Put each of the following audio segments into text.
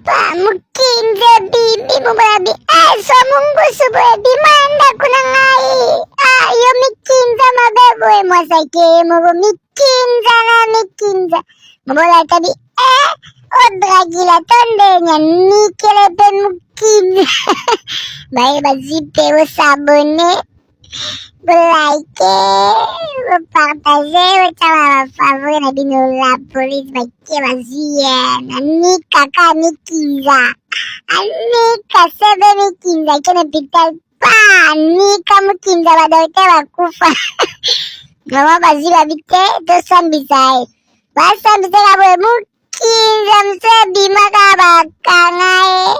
Mukinza bibi mubabi so Mungu subuhi manda kuna ngai yo mikinza mabebo mwasake mubo mikinza na mikinza mubola tabi odragila tondenya nikele pe mukinza bae bazipe sabone like partager utama favori na bino la police bakie bazia na nikaka nikiza anika sebe nikiza kene pital pa nika mukinza badote bakufa mama baziba bite tosambisa basambisa kabwe mukinza msebi makabakangae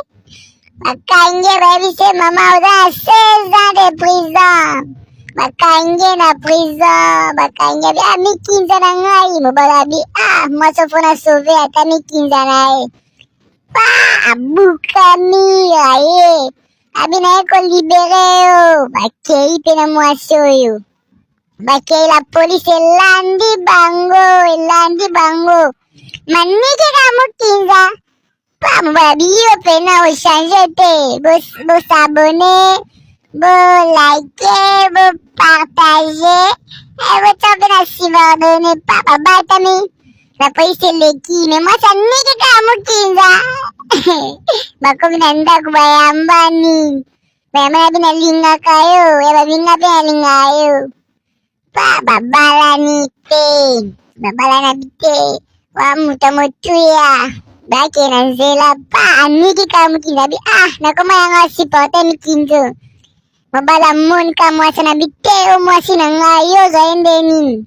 bakange babise mama oza 16 ans de prison bakange na prison bakange bi mikinza na ngai mobala bi mwasofona sauve ata mikinza naye abukami aye abi naye kolibere yo bakei pe na mwasi oyo bakei la police elandi bango manike ka mukinza mobala biyo pena ochange te bosabone like partager botobe na subordonné papa batami la police eleki me mwasa niki ka mukinza bakomi na ndako bayambani bayamba na lingaka yo ya babinga pe na linga yo babalani bite wa muta motuya bake na nzela niki ka mukinza bi nakoma yanga supporter mikinzo mobala mon ka mwasi na biteo mwasi na ngai yo zaende nini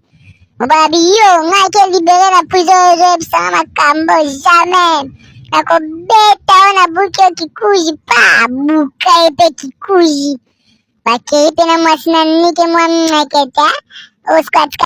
mobala biyo ngai ke libere na prison rebisa makambo jamais nakobeta o na buki kikuji buka epe kikuji bakei pe na mwasi na nike mwa mweketa oskatika